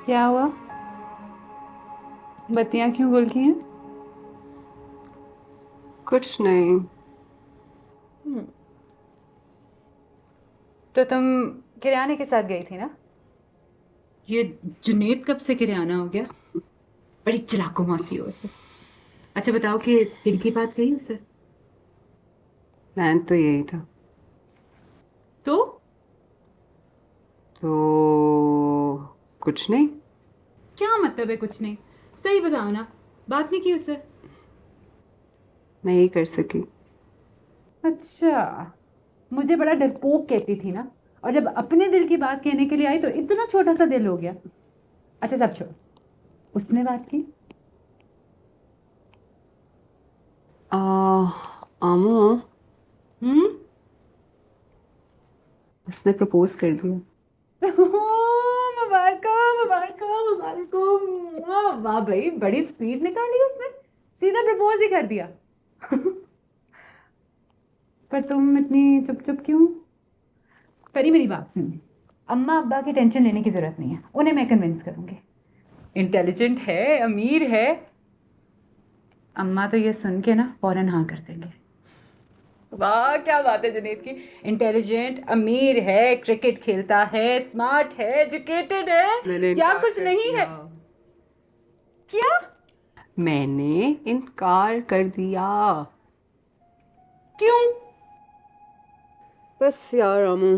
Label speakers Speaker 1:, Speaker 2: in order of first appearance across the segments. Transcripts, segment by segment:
Speaker 1: क्या हुआ? बत्तियां क्यों गुल की हैं?
Speaker 2: कुछ नहीं।
Speaker 1: तो तुम किराने के साथ गई थी ना? ये जुनेद कब से किराना हो गया? बड़ी चालाको मौसी हो वैसे। अच्छा बताओ कि दिल की बात कही उससे?
Speaker 2: प्लान तो यही था।
Speaker 1: तो
Speaker 2: तो कुछ नहीं।
Speaker 1: क्या मतलब है कुछ नहीं? सही बताओ ना, बात नहीं की उससे?
Speaker 2: नहीं कर सकी।
Speaker 1: अच्छा, मुझे बड़ा डरपोक कहती थी ना, और जब अपने दिल की बात कहने के लिए आई तो इतना छोटा सा दिल हो गया। अच्छा सब छोड़, उसने बात की?
Speaker 2: आ, आमो,
Speaker 1: हम्म।
Speaker 2: उसने प्रपोज कर दिया।
Speaker 1: मुबारक मुबारक मुबारक। वाह भाई, बड़ी स्पीड निकाली उसने, सीधा प्रपोज ही कर दिया। पर तुम इतनी चुप चुप क्यों? परी मेरी बात सुन, अम्मा अब्बा की टेंशन लेने की जरूरत नहीं है, उन्हें मैं कन्विंस करूंगी। इंटेलिजेंट है, अमीर है। अम्मा तो ये सुन के ना फौरन हाँ कर देंगे। वाह क्या बात है जुनेद की। इंटेलिजेंट, अमीर है, क्रिकेट खेलता है, स्मार्ट है, एजुकेटेड है।
Speaker 2: मैंने
Speaker 1: क्या
Speaker 2: इनकार
Speaker 1: कुछ
Speaker 2: कर
Speaker 1: नहीं है?
Speaker 2: दिया।
Speaker 1: क्या?
Speaker 2: मैंने इनकार कर दिया।
Speaker 1: क्यों?
Speaker 2: बस यार आमो,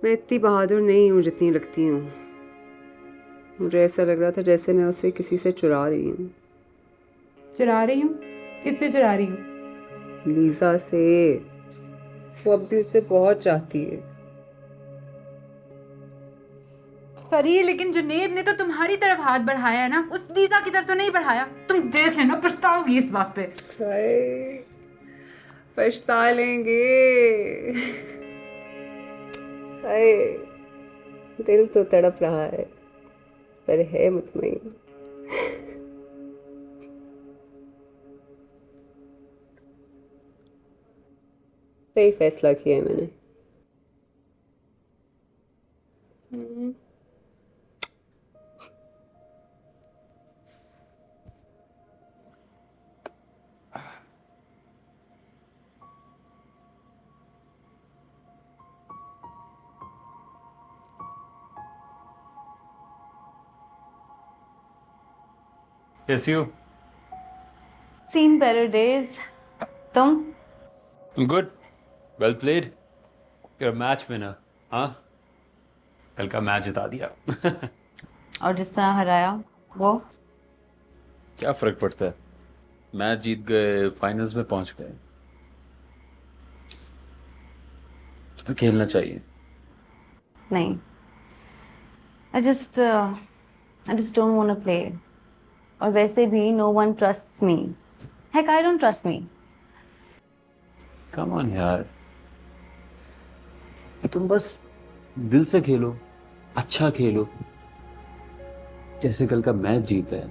Speaker 2: मैं इतनी बहादुर नहीं हूँ जितनी लगती हूँ। मुझे ऐसा लग रहा था जैसे मैं उसे किसी से चुरा रही हूँ।
Speaker 1: चुरा रही हूँ? किससे चुरा रही हूँ?
Speaker 2: लीजा से। वो अब भी उसे बहुत चाहती है।
Speaker 1: फरी, लेकिन जुनेद ने तो तुम्हारी तरफ हाथ बढ़ाया है ना, उस लीजा की तरफ तो नहीं बढ़ाया। तुम देख लेना, पछताओगी इस बात पे।
Speaker 2: हाय, पछता लेंगे। हाय, दिल तो तड़प रहा है पर है मुतमईन। सही फैसला किया है मैंने।
Speaker 3: कैसी हो?
Speaker 4: Seen better days. तुम?
Speaker 3: Good, well played, your match winner. हाँ, कल का मैच जिता दिया।
Speaker 4: और जिस तरह हराया वो?
Speaker 3: क्या फर्क पड़ता है, मैच जीत गए, फाइनल्स में पहुंच गए। तो खेलना चाहिए।
Speaker 4: नहीं। I just don't want to play. और वैसे भी no one trusts me. Heck, I don't trust me.
Speaker 3: Come on यार, तुम बस दिल से खेलो, अच्छा खेलो। जैसे कल का मैच जीता है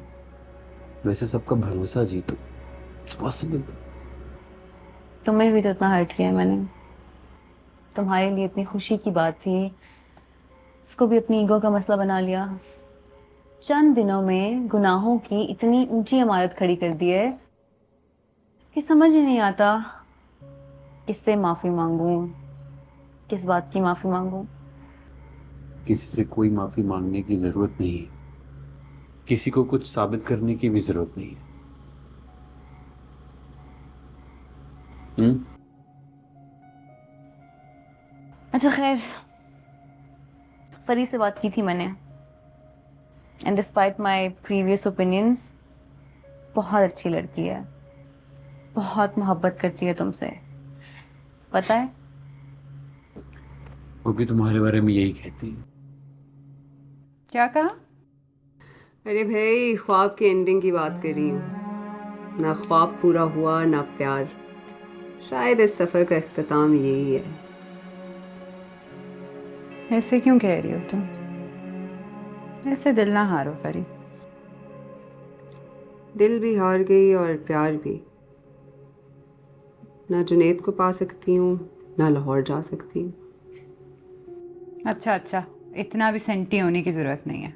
Speaker 3: वैसे सबका भरोसा जीतो। It's possible.
Speaker 4: तुम्हें भी तो इतना हर्ट किया मैंने। तुम्हारे लिए इतनी खुशी की बात थी, इसको भी अपनी ईगो का मसला बना लिया। चंद दिनों में गुनाहों की इतनी ऊंची इमारत खड़ी कर दी है कि समझ ही नहीं आता किससे माफी मांगूं, किस बात की माफी मांगूं।
Speaker 3: किसी से कोई माफी मांगने की जरूरत नहीं है, किसी को कुछ साबित करने की भी जरूरत नहीं है। हम्म।
Speaker 4: अच्छा खैर, फरी से बात की थी मैंने, and despite my previous opinions, बहुत अच्छी लड़की है, बहुत मोहब्बत करती है तुमसे, पता है।
Speaker 3: वो भी तुम्हारे बारे में यही कहती है।
Speaker 1: क्या कहा?
Speaker 2: अरे भाई, ख्वाब की एंडिंग की बात कर रही हूँ। ना ख्वाब पूरा हुआ ना प्यार। शायद इस सफर का इख्तिताम यही है।
Speaker 1: ऐसे क्यों कह रही हो तुम? ऐसे दिल ना हारो फरी।
Speaker 2: दिल भी हार गई और प्यार भी। ना जुनेद को पा सकती हूँ, ना लाहौर जा सकती हूँ।
Speaker 1: अच्छा अच्छा, इतना भी सेंटी होने की ज़रूरत नहीं है।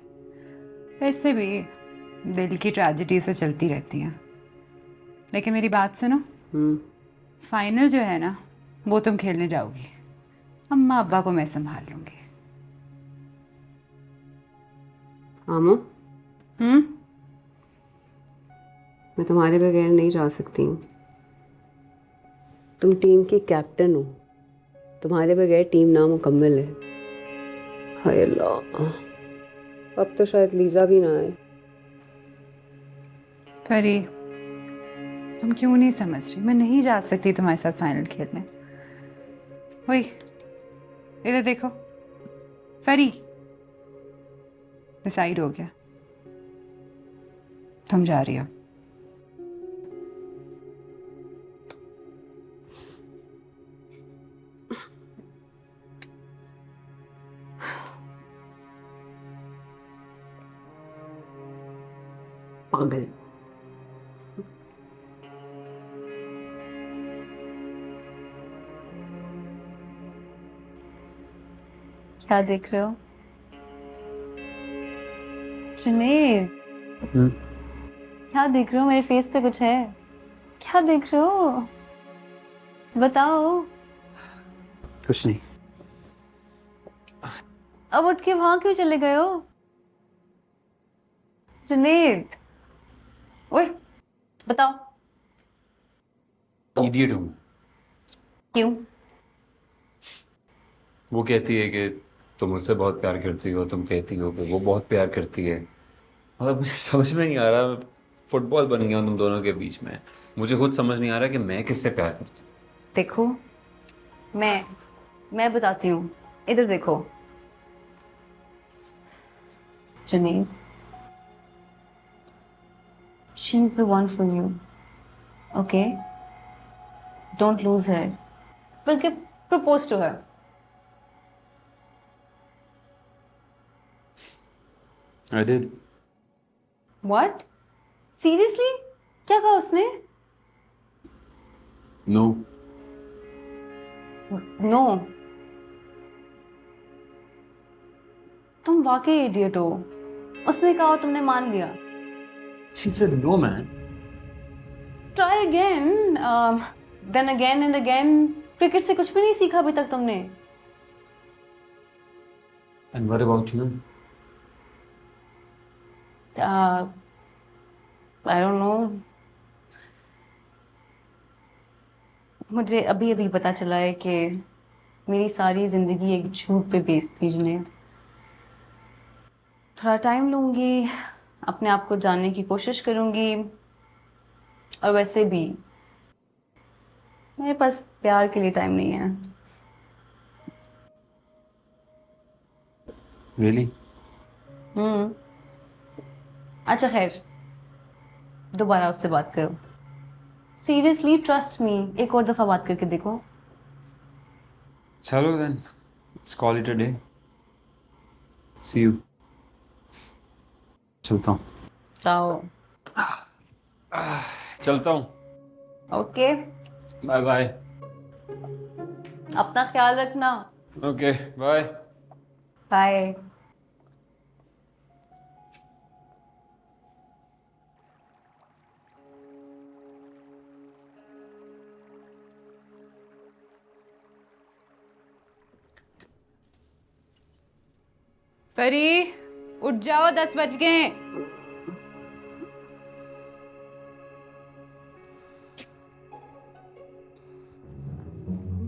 Speaker 1: वैसे भी दिल की ट्रेजेडी से चलती रहती हैं। लेकिन मेरी बात सुनो, फाइनल जो है ना वो तुम खेलने जाओगी, अम्मा अब्बा को मैं संभाल लूँगी।
Speaker 2: आमो, मैं तुम्हारे बगैर नहीं जा सकती हूँ। तुम टीम की कैप्टन हो, तुम्हारे बगैर टीम नामुकम्मल है। हाय अल्लाह, अब तो शायद लीजा भी ना आए।
Speaker 1: परी, तुम क्यों नहीं समझ रही? मैं नहीं जा सकती तुम्हारे साथ फाइनल खेलने। वही इधर देखो, परी डिसाइड हो गया, तुम जा रही हो।
Speaker 2: पागल।
Speaker 4: क्या देख रहे हो जुनेद? क्या देख रहे हो? मेरे फेस पे कुछ है? क्या देख रहे हो? बताओ।
Speaker 3: कुछ नहीं।
Speaker 4: अब उठ के वहां क्यों चले गए हो जुनेद? ओए बताओ।
Speaker 3: इडियट हूँ।
Speaker 4: क्यों?
Speaker 3: वो कहती है कि तुम मुझसे बहुत प्यार करती हो, तुम कहती हो कि वो बहुत प्यार करती है। मतलब मुझे समझ में नहीं आ रहा, मैं फुटबॉल बन गया हूँ तुम दोनों के बीच में। मुझे खुद समझ नहीं आ रहा कि मैं किससे प्यार करती हूँ।
Speaker 4: देखो, मैं बताती हूँ, इधर देखो Juned, she is the one for you, okay? Don't lose her, बल्कि propose to her.
Speaker 3: I did.
Speaker 4: What? Seriously? क्या कहा उसने?
Speaker 3: No.
Speaker 4: नो। तुम वाकई इडियट हो। उसने कहा और तुमने मान लिया।
Speaker 3: She said no, man.
Speaker 4: Try again, then again and again. Cricket से कुछ भी नहीं सीखा अभी तक तुमने।
Speaker 3: And what about you?
Speaker 4: I don't know, मुझे अभी अभी पता चला है कि मेरी सारी जिंदगी एक झूठ पे बेस्ड थी जुनैद। थोड़ा टाइम लूंगी, अपने आप को जानने की कोशिश करूंगी, और वैसे भी मेरे पास प्यार के लिए टाइम नहीं है।
Speaker 3: Really?
Speaker 4: अच्छा खैर, दोबारा उससे बात करो। सीरियसली ट्रस्ट मी, एक और दफा बात करके देखो।
Speaker 3: चलो then. Let's call it a day. See you. चलता हूँ।
Speaker 4: जाओ।
Speaker 3: चलता हूँ।
Speaker 4: Okay,
Speaker 3: bye bye.
Speaker 4: अपना ख्याल रखना।
Speaker 3: Okay bye.
Speaker 4: बाय।
Speaker 1: परी उठ जाओ, 10 बज गए।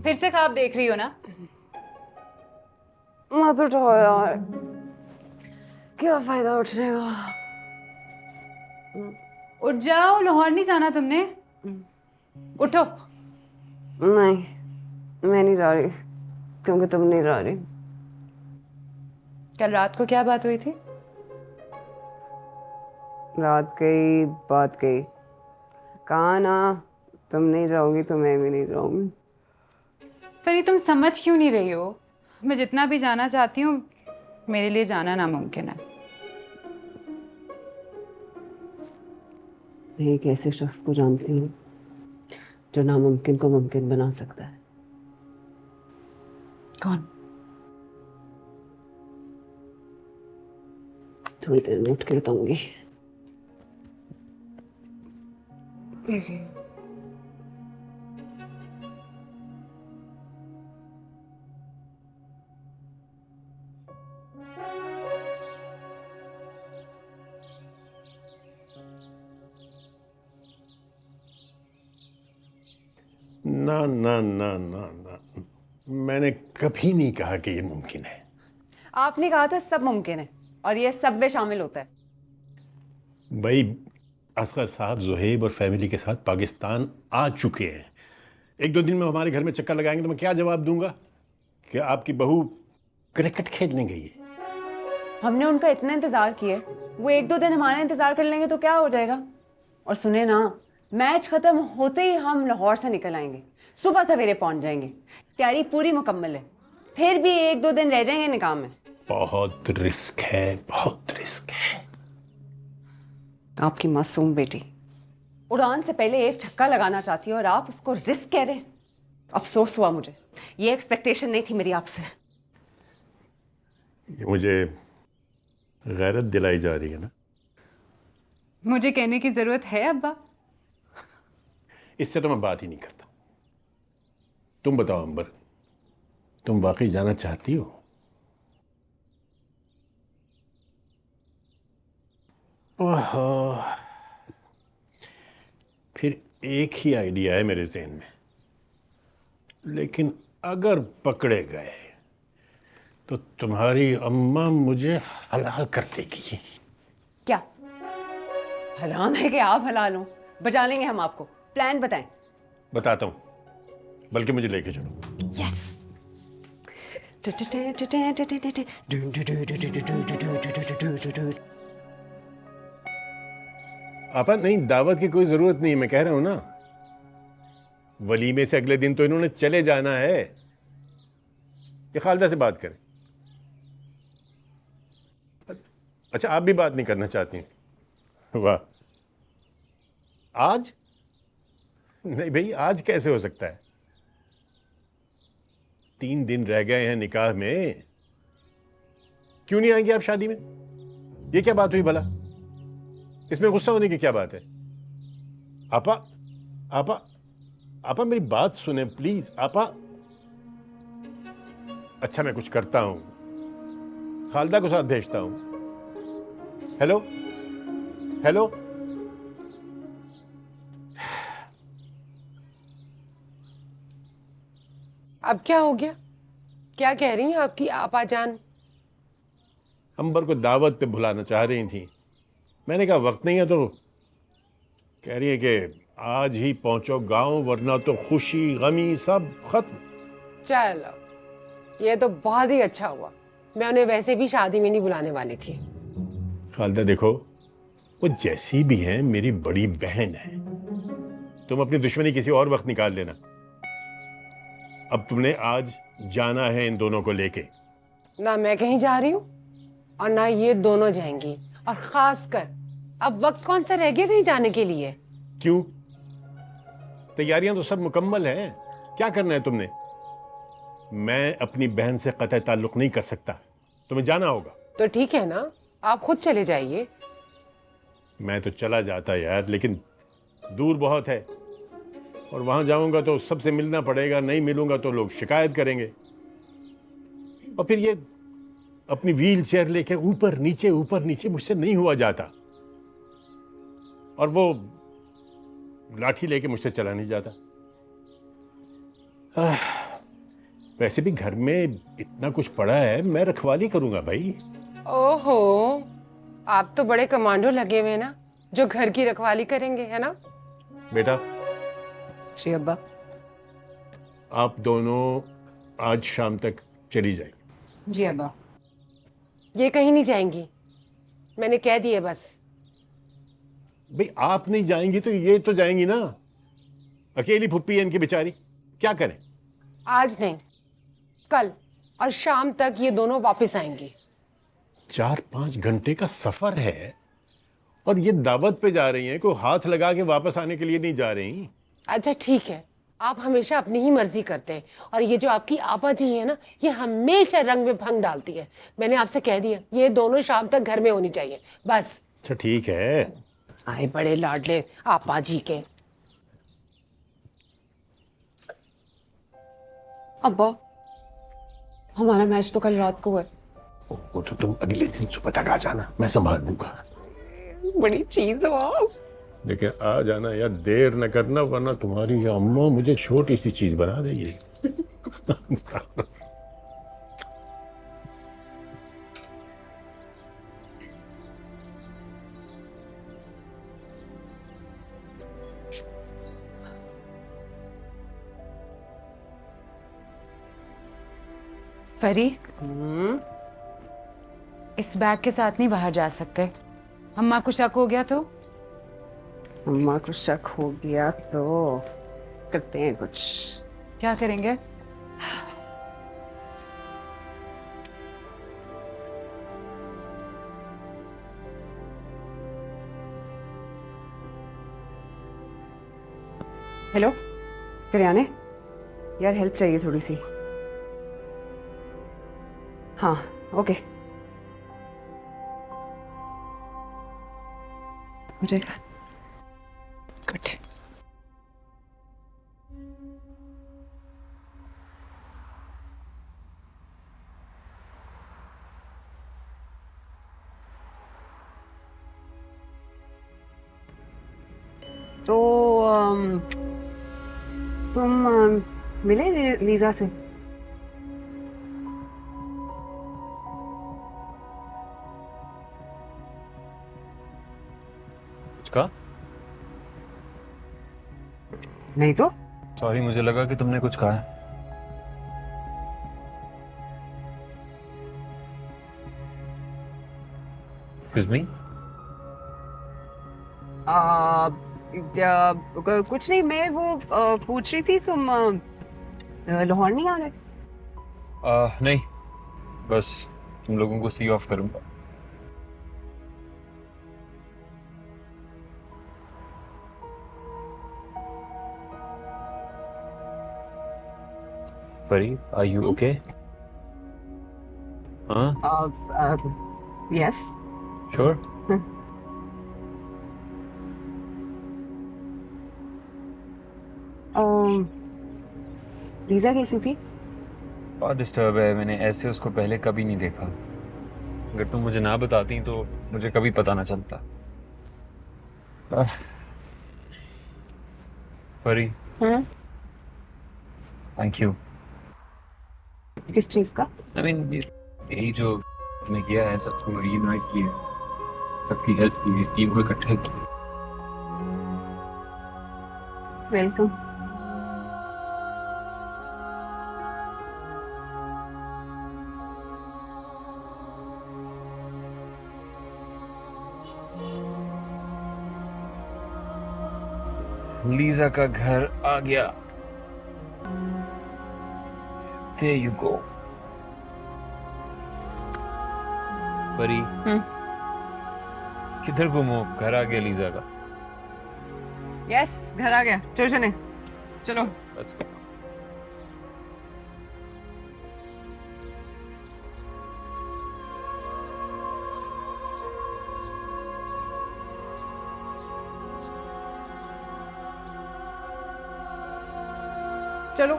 Speaker 1: फिर से ख्वाब देख रही हो ना?
Speaker 2: मत उठो यार, क्या फायदा उठने का।
Speaker 1: उठ जाओ, लाहौर नहीं जाना तुमने? उठो।
Speaker 2: नहीं, मैं नहीं जा रही, क्योंकि तुम नहीं जा रही।
Speaker 1: कल रात को क्या बात हुई थी?
Speaker 2: रात गई, बात गई। कहा ना, तुम नहीं जाओगी तो मैं भी नहीं जाऊंगी।
Speaker 1: परी तुम समझ क्यों नहीं रही हो? मैं जितना भी जाना चाहती हूँ, मेरे लिए जाना नामुमकिन है।
Speaker 2: मैं एक ऐसे शख्स को जानती हूँ जो नामुमकिन को मुमकिन बना सकता है।
Speaker 1: कौन?
Speaker 2: थोड़ी देर में उठ के बताऊंगी।
Speaker 5: ना ना ना ना ना, मैंने कभी नहीं कहा कि ये मुमकिन है।
Speaker 2: आपने कहा था सब मुमकिन है और ये सब में शामिल होता है।
Speaker 5: भाई असगर साहब ज़ुहैब और फैमिली के साथ पाकिस्तान आ चुके हैं। एक दो दिन में हमारे घर में चक्कर लगाएंगे तो मैं क्या जवाब दूंगा कि आपकी बहू क्रिकेट खेलने गई है।
Speaker 2: हमने उनका इतना इंतजार किया, वो एक दो दिन हमारा इंतजार कर लेंगे तो क्या हो जाएगा। और सुने ना, मैच खत्म होते ही हम लाहौर से निकल आएंगे, सुबह सवेरे पहुंच जाएंगे। तैयारी पूरी मुकम्मल है, फिर भी एक दो दिन रह जाएंगे निकाह में।
Speaker 5: बहुत रिस्क है, बहुत रिस्क है।
Speaker 2: आपकी मासूम बेटी उड़ान से पहले एक छक्का लगाना चाहती है और आप उसको रिस्क कह रहे हैं। अफसोस हुआ मुझे, ये एक्सपेक्टेशन नहीं थी मेरी आपसे।
Speaker 5: ये मुझे गैरत दिलाई जा रही है ना।
Speaker 2: मुझे कहने की जरूरत है अब्बा?
Speaker 5: इससे तो मैं बात ही नहीं करता। तुम बताओ अंबर, तुम वाकई जाना चाहती हो? ओहो, फिर एक ही आइडिया है मेरे ज़हन में, लेकिन अगर पकड़े गए तो तुम्हारी अम्मा मुझे हलाल कर देगी।
Speaker 2: क्या हराम है कि आप हलाल हो? बचा लेंगे हम आपको। प्लान बताएं।
Speaker 5: बताता हूं, बल्कि मुझे लेके चलो।
Speaker 2: यस।
Speaker 5: आपा नहीं, दावत की कोई जरूरत नहीं, मैं कह रहा हूं ना, वलीमे से अगले दिन तो इन्होंने चले जाना है। ये खालदा से बात करें। अच्छा, आप भी बात नहीं करना चाहती? वाह, आज नहीं भाई, आज कैसे हो सकता है? 3 दिन रह गए हैं निकाह में, क्यों नहीं आएंगे आप शादी में? ये क्या बात हुई भला? इसमें गुस्सा होने की क्या बात है? आपा आपा आपा मेरी बात सुने प्लीज। आपा, अच्छा मैं कुछ करता हूं, खालदा को साथ भेजता हूं। हेलो हेलो,
Speaker 6: अब क्या हो गया? क्या कह रही हैं आपकी आपा जान?
Speaker 5: अंबर को दावत पे बुलाना चाह रही थी। मैंने कहा वक्त नहीं है, तो कह रही है कि आज ही पहुंचो गांव, वरना तो खुशी गमी सब खत्म।
Speaker 6: चलो, ये तो बहुत ही अच्छा हुआ। मैं उन्हें वैसे भी शादी में नहीं बुलाने वाली थी।
Speaker 5: खालदा देखो, वो जैसी भी है मेरी बड़ी बहन है। तुम अपनी दुश्मनी किसी और वक्त निकाल लेना। अब तुमने आज जाना है इन दोनों को लेके।
Speaker 6: ना मैं कहीं जा रही हूँ और ना ये दोनों जाएंगी। और खासकर अब वक्त कौन सा रह गया कहीं जाने के लिए?
Speaker 5: क्यों? तैयारियां तो सब मुकम्मल हैं। क्या करना है तुमने? मैं अपनी बहन से कतई ताल्लुक नहीं कर सकता, तुम्हें जाना होगा।
Speaker 6: तो ठीक है ना, आप खुद चले जाइए।
Speaker 5: मैं तो चला जाता यार, लेकिन दूर बहुत है और वहां जाऊंगा तो सबसे मिलना पड़ेगा, नहीं मिलूंगा तो लोग शिकायत करेंगे। और फिर ये अपनी व्हील चेयर लेके ऊपर नीचे मुझसे नहीं हुआ जाता, और वो लाठी लेके मुझसे चला नहीं जाता। वैसे भी घर में इतना कुछ पड़ा है, मैं रखवाली करूंगा भाई।
Speaker 6: ओहो, आप तो बड़े कमांडो लगे हुए हैं ना, जो घर की रखवाली करेंगे, है ना?
Speaker 5: बेटा,
Speaker 2: जी अब्बा।
Speaker 5: आप दोनों आज शाम तक चली जाइए।
Speaker 2: जी अब्बा।
Speaker 6: ये कहीं नहीं जाएंगी, मैंने कह दिया बस।
Speaker 5: भाई आप नहीं जाएंगी तो ये तो जाएंगी ना। अकेली फुप्पी है इनकी बेचारी, क्या करें?
Speaker 6: आज नहीं, कल और शाम तक ये दोनों वापस आएंगी।
Speaker 5: 4-5 घंटे का सफर है और ये दावत पे जा रही हैं, कोई हाथ लगा के वापस आने के लिए नहीं जा रही।
Speaker 6: अच्छा ठीक है, आप हमेशा अपनी ही मर्जी करते हैं और ये जो आपकी आपा जी है ना, ये हमेशा रंग में भंग डालती है। मैंने आपसे कह दिया ये दोनों शाम तक घर में होनी चाहिए बस।
Speaker 5: अच्छा ठीक है।
Speaker 6: आए बड़े लाडले आपा जी के।
Speaker 2: अब्बा, हमारा मैच तो कल रात को है।
Speaker 5: वो तो तुम अगले दिन सुबह तक आ जाना, मैं संभाल लूंगा।
Speaker 2: बड़ी चीज हो आप।
Speaker 5: लेकिन आ जाना यार, देर न करना, वरना तुम्हारी ये अम्मा मुझे छोटी सी चीज बना देगी।
Speaker 1: परी, इस बैग के साथ नहीं बाहर जा सकते। अम्मा को शक हो गया तो?
Speaker 2: अम्मा को शक हो गया तो करते हैं कुछ।
Speaker 1: क्या करेंगे?
Speaker 2: हेलो करियाने, यार हेल्प चाहिए थोड़ी सी। हाँ ओके, हो जाएगा। गुड। तो तुम मिले लीजा से?
Speaker 3: कुछ कहा?
Speaker 2: नहीं तो।
Speaker 3: सॉरी, मुझे लगा कि तुमने कुछ कहा है। Excuse me?
Speaker 2: कुछ नहीं, मैं वो पूछ रही थी तुम लाहौर नहीं आ रहे?
Speaker 3: नहीं, बस तुम लोगों को सी ऑफ करूंगा। Pari, are you okay? Huh?
Speaker 2: Yes.
Speaker 3: Sure?
Speaker 2: Lisa कैसी थी?
Speaker 3: बहुत डिस्टर्ब है, मैंने ऐसे उसको पहले कभी नहीं देखा। अगर तुम मुझे ना बताती तो मुझे कभी पता ना चलता। परी, थैंक यू।
Speaker 2: किस चीज का?
Speaker 3: आई मीन यही जो तुमने किया है, सबको रीयूनाइट किया, सबकी हेल्प की, टीम को इकट्ठा किया।
Speaker 2: वेलकम।
Speaker 3: लीजा का घर आ गया। There you go. परी, किधर गुम हो? घर आ गया लीजा का।
Speaker 2: यस, घर आ गया। चलो चले, चलो।
Speaker 3: Let's go.
Speaker 2: चलो,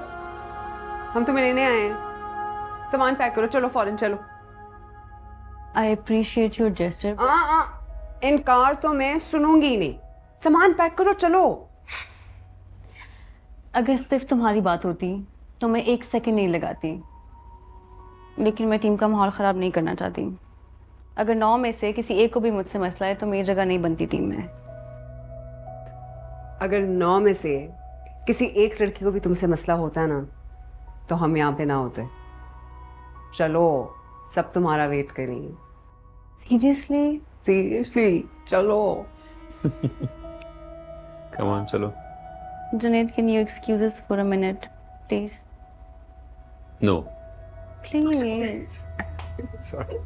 Speaker 2: हम तुम्हें लेने आए हैं। सामान पैक करो, चलो फौरन चलो।
Speaker 4: I appreciate your gesture.
Speaker 2: इनकार तो मैं सुनूंगी ही नहीं। सामान पैक करो, चलो।
Speaker 4: अगर सिर्फ तुम्हारी बात होती तो मैं 1 सेकंड नहीं लगाती, लेकिन मैं टीम का माहौल ख़राब नहीं करना चाहती। अगर 9 में से किसी एक को भी मुझसे मसला है तो मेरी जगह नहीं बनती टीम में।
Speaker 2: अगर 9 में से किसी एक लड़की को भी तुमसे मसला होता है ना, तो हम यहाँ पे ना होते। चलो, सब तुम्हारा वेट करेंगे।
Speaker 4: सीरियसली?
Speaker 2: सीरियसली, चलो।
Speaker 3: Come on, चलो।
Speaker 4: Junaid, can you excuse us for a minute, please?
Speaker 3: No.
Speaker 4: Please.
Speaker 3: Sorry.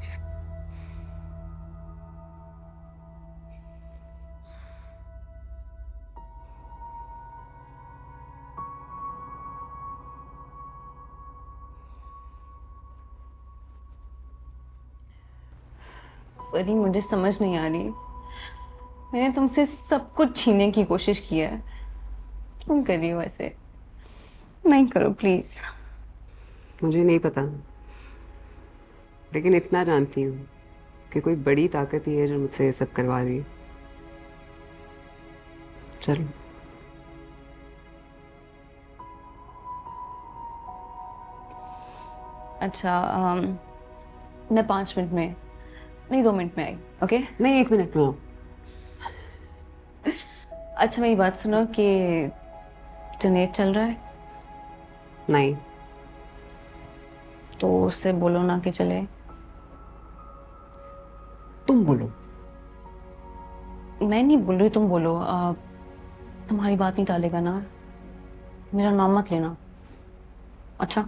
Speaker 4: परी मुझे समझ नहीं आ रही, मैंने तुमसे सब कुछ छीनने की कोशिश की है, क्यों कर रही हो ऐसे? नहीं करो प्लीज।
Speaker 2: मुझे नहीं पता, लेकिन इतना जानती हूँ कि कोई बड़ी ताकत ही है जो मुझसे ये सब करवा रही है। चलो।
Speaker 4: अच्छा मैं 5 मिनट में, नहीं 2 मिनट में आई, ओके?
Speaker 2: नहीं, 1 मिनट में आओ।
Speaker 4: अच्छा मेरी बात सुनो कि जनरेट चल रहा है
Speaker 2: नहीं।
Speaker 4: तो उससे बोलो ना कि चले।
Speaker 2: तुम बोलो।
Speaker 4: मैं नहीं बोल रही, तुम बोलो। तुम्हारी बात नहीं टालेगा ना, मेरा नाम मत लेना, अच्छा?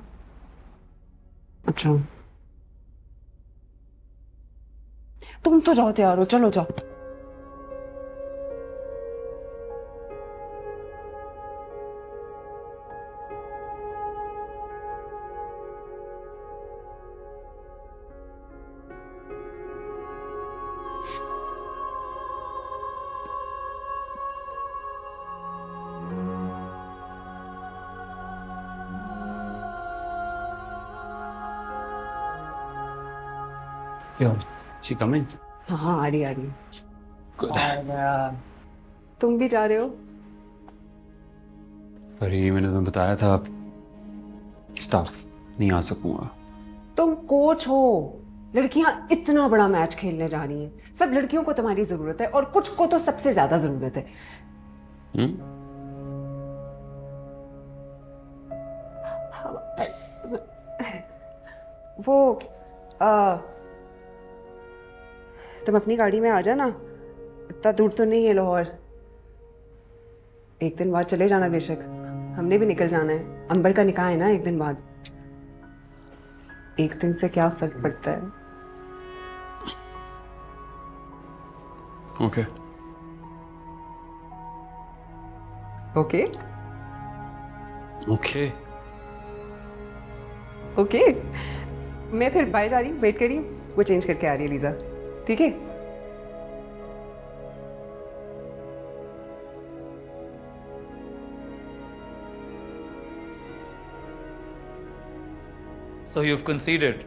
Speaker 2: अच्छा, तुम तो जाओ, तैयार हो, चलो जाओ।
Speaker 3: क्या शी कमिंग?
Speaker 2: हाँ, आ रही आ रही। और तुम भी जा रहे हो?
Speaker 3: पर ये मैंने तुम्हें बताया था, स्टाफ नहीं आ सकूंगा।
Speaker 2: तुम कोच हो, लड़कियां इतना बड़ा मैच खेलने जा रही हैं, सब लड़कियों को तुम्हारी जरूरत है और कुछ को तो सबसे ज्यादा जरूरत है। वो तुम अपनी गाड़ी में आ जाना, इतना दूर तो नहीं है लाहौर। एक दिन बाद चले जाना बेशक, हमने भी निकल जाना है। अंबर का निकाह है ना एक दिन बाद। एक दिन से क्या फर्क पड़ता है?
Speaker 3: Okay
Speaker 2: okay
Speaker 3: okay
Speaker 2: okay. मैं फिर बाहर जा रही हूँ, वेट कर रही हूँ, वो चेंज करके आ रही है लीजा, ठीक है?
Speaker 3: So you've conceded.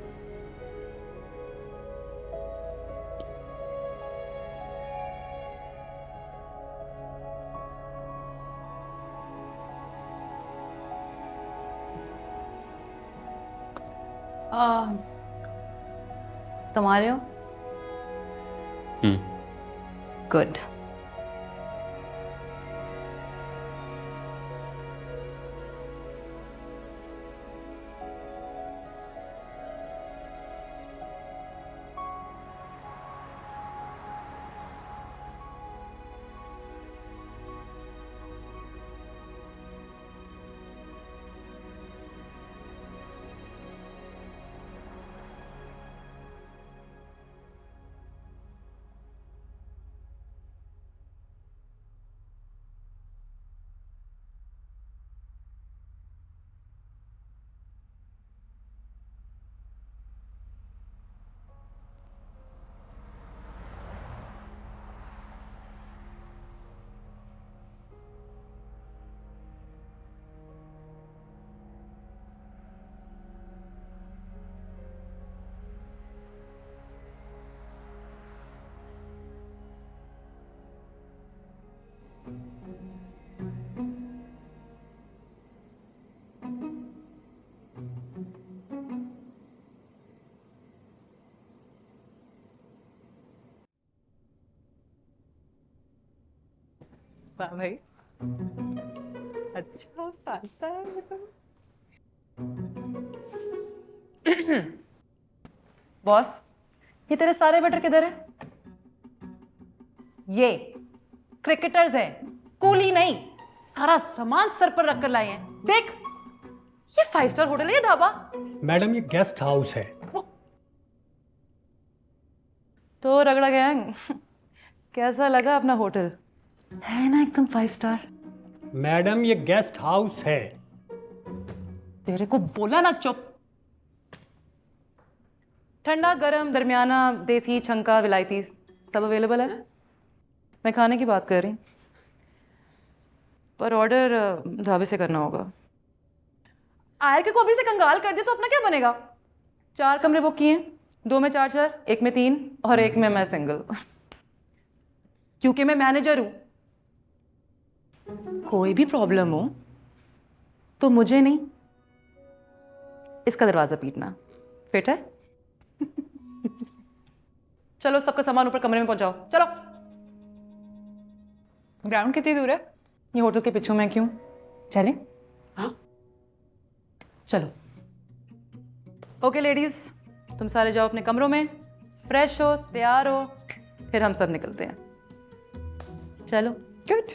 Speaker 4: तुम आ रहे हो? गुड।
Speaker 1: वाह भाई, अच्छा पास्ता है तो।
Speaker 7: बॉस, ये तेरे सारे बेटर किधर है? ये क्रिकेटर्स हैं, कूली नहीं। सारा सामान सर पर रख कर लाए हैं। देख, ये 5 स्टार होटल है या ढाबा?
Speaker 8: मैडम ये गेस्ट हाउस है।
Speaker 7: तो रगड़ा गैंग, कैसा लगा अपना होटल? है ना एकदम 5 स्टार।
Speaker 8: मैडम ये गेस्ट हाउस है।
Speaker 7: तेरे को बोला ना चुप। ठंडा गरम दरमियाना देसी छंका विलायती सब अवेलेबल है। मैं खाने की बात कर रही हूँ, पर ऑर्डर ढाबे से करना होगा। आयर को अभी से कंगाल कर दे तो अपना क्या बनेगा? 4 कमरे बुक किए, 2 में 4 चेयर, 1 में 3 और 1 में मैं सिंगल, क्योंकि मैं मैनेजर हूं। कोई भी प्रॉब्लम हो तो मुझे नहीं, इसका दरवाजा पीटना। फिट है? चलो सबका सामान ऊपर कमरे में पहुंचाओ, चलो।
Speaker 1: ग्राउंड कितनी दूर है?
Speaker 7: ये होटल के पीछे मैं क्यों?
Speaker 1: चलें?
Speaker 7: चलो। ओके लेडीज, तुम सारे जाओ अपने कमरों में, फ्रेश हो, तैयार हो, फिर हम सब निकलते हैं। चलो।
Speaker 1: Good.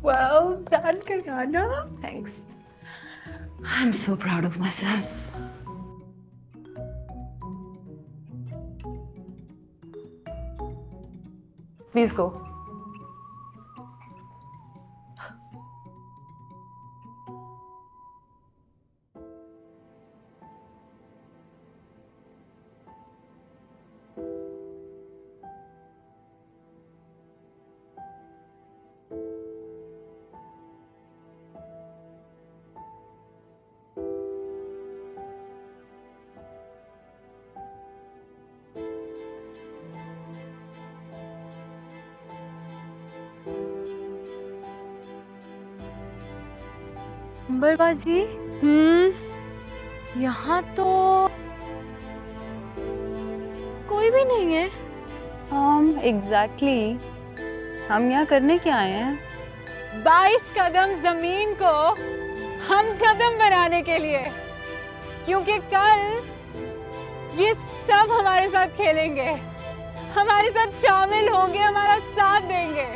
Speaker 1: Well done Canada.
Speaker 7: Thanks. I am so proud of my self. Please go.
Speaker 4: बाजी, यहाँ तो कोई भी नहीं है। एग्जैक्टली हम यहाँ करने क्या आए हैं?
Speaker 1: 22 कदम जमीन को हम कदम बनाने के लिए, क्योंकि कल ये सब हमारे साथ खेलेंगे, हमारे साथ शामिल होंगे, हमारा साथ देंगे।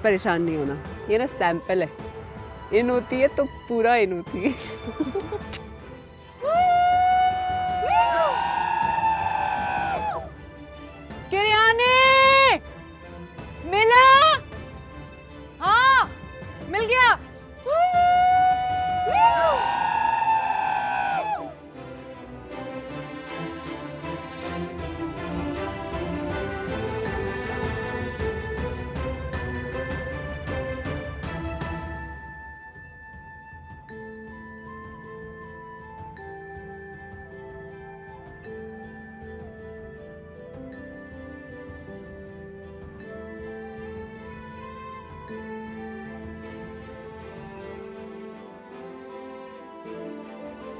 Speaker 2: परेशान नहीं होना, ये ना सैंपल है। इन होती है तो पूरा इन होती है।
Speaker 1: किरियाने मिला?
Speaker 7: हाँ, मिल गया।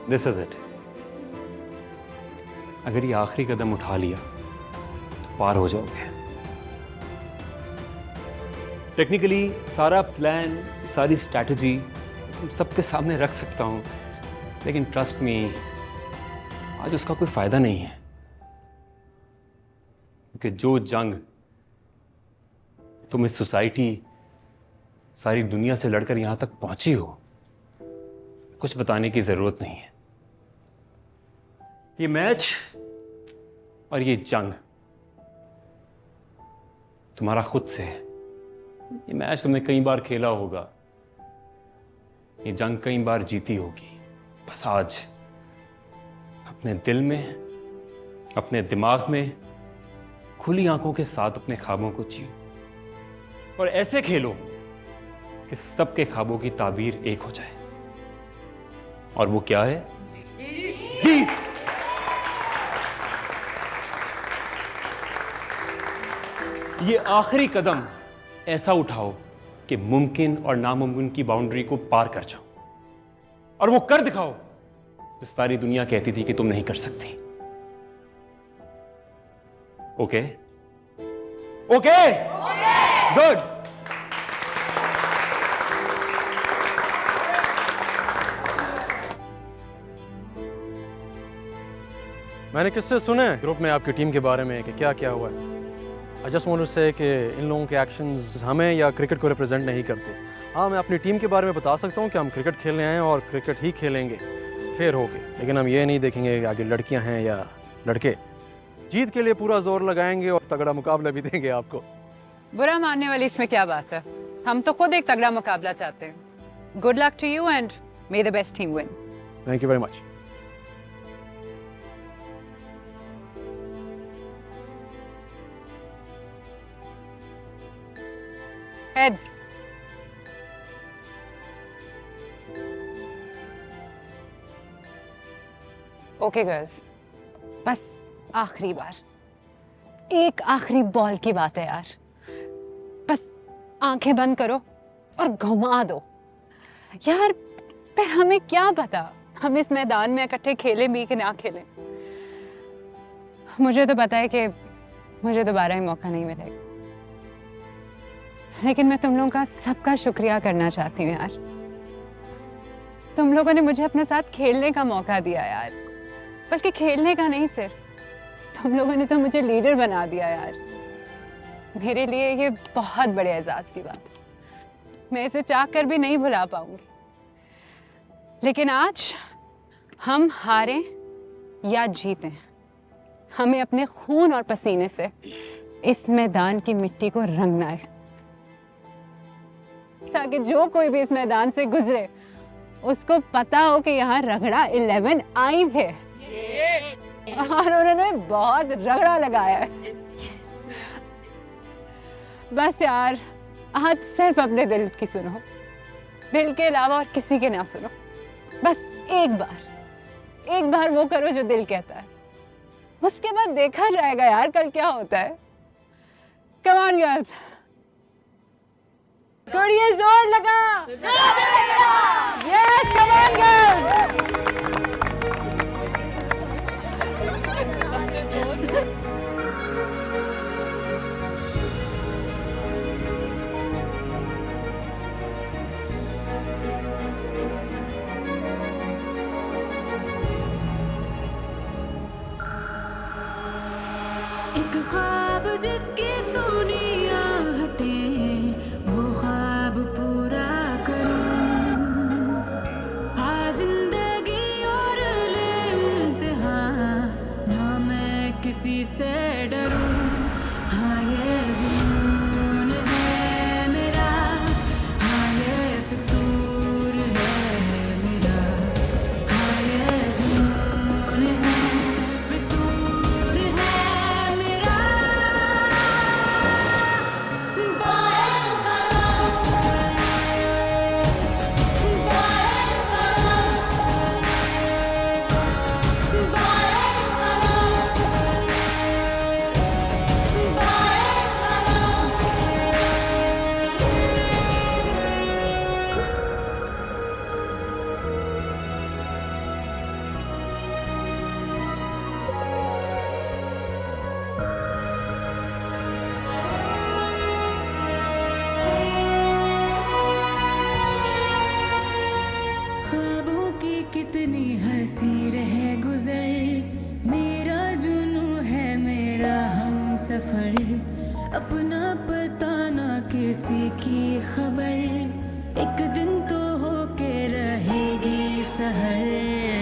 Speaker 3: This is it. अगर ये आखिरी कदम उठा लिया तो पार हो जाओगे। टेक्निकली सारा प्लान, सारी स्ट्रैटेजी तुम सबके सामने रख सकता हूं, लेकिन ट्रस्ट मी, आज उसका कोई फायदा नहीं है। क्योंकि जो जंग तुम इस सोसाइटी, सारी दुनिया से लड़कर यहां तक पहुंची हो, कुछ बताने की जरूरत नहीं है। ये मैच और ये जंग तुम्हारा खुद से है। ये मैच तुमने कई बार खेला होगा, ये जंग कई बार जीती होगी। बस आज अपने दिल में, अपने दिमाग में खुली आंखों के साथ अपने ख्वाबों को जियो और ऐसे खेलो कि सबके ख्वाबों की ताबीर एक हो जाए। और वो क्या है? जीत। ये आखिरी कदम ऐसा उठाओ कि मुमकिन और नामुमकिन की बाउंड्री को पार कर जाओ, और वो कर दिखाओ जो सारी दुनिया कहती थी कि तुम नहीं कर सकती। ओके? ओके? गुड।
Speaker 9: मैंने किससे सुने ग्रुप में आपकी टीम के बारे में कि क्या क्या हुआ है। आई जस्ट वांट टू से कि इन लोगों के एक्शंस हमें या क्रिकेट को रिप्रेजेंट नहीं करते। हाँ, मैं अपनी टीम के बारे में बता सकता हूँ कि हम क्रिकेट खेलने आए हैं और क्रिकेट ही खेलेंगे फेयर होके, लेकिन हम ये नहीं देखेंगे कि आगे लड़कियाँ हैं या लड़के। जीत के लिए पूरा जोर लगाएंगे और तगड़ा मुकाबला भी देंगे आपको।
Speaker 2: बुरा मानने वाली इसमें क्या बात है? हम तो खुद एक तगड़ा मुकाबला चाहते हैं। Good luck to you and may the best team win.
Speaker 9: Thank you very much.
Speaker 2: Heads. Okay girls, बस आखिरी बार, एक आखिरी बॉल की बात है यार। बस आंखें बंद करो और घुमा दो यार। फिर हमें क्या पता हम इस मैदान में इकट्ठे खेलें भी कि ना खेलें। मुझे तो पता है कि मुझे दोबारा ही मौका नहीं मिलेगा, लेकिन मैं तुम लोगों का सबका शुक्रिया करना चाहती हूँ यार। तुम लोगों ने मुझे अपने साथ खेलने का मौका दिया यार, बल्कि खेलने का नहीं, सिर्फ तुम लोगों ने तो मुझे लीडर बना दिया यार। मेरे लिए ये बहुत बड़े एहसास की बात है। मैं इसे चाह कर भी नहीं भुला पाऊंगी। लेकिन आज हम हारें या जीतें, हमें अपने खून और पसीने से इस मैदान की मिट्टी को रंगना है, ताकि जो कोई भी इस मैदान से गुजरे उसको पता हो कि यहाँ रगड़ा 11 आई थे और उन्होंने बहुत रगड़ा लगाया है। बस यार, आज सिर्फ अपने दिल की सुनो, दिल के अलावा और किसी के ना सुनो। बस एक बार वो करो जो दिल कहता है, उसके बाद देखा जाएगा यार कल क्या होता है। कम ऑन गर्ल्स, थोड़ी जोर लगा। Yes, come on girls.
Speaker 10: एक ख्वाब जिसकी सुनी आहटें, वो ख्वाब पूरा करूं। हाँ जिंदगी और ले इम्तिहान, ना मैं किसी से डरूं। हाँ ये जुनून है मेरा, हाँ ये फितूर है मेरा। हाँ ये जुनून है, फितूर है मेरा। बाएं सनम, बाएं सनम, बाएं सनम, बाएं सनम। ख्वाबों की कितनी हंसी रह गुजर, मेरा जुनू है मेरा हम सफर। अपना पता ना किसी की खबर, एक दिन तो होके रहेगी सहर।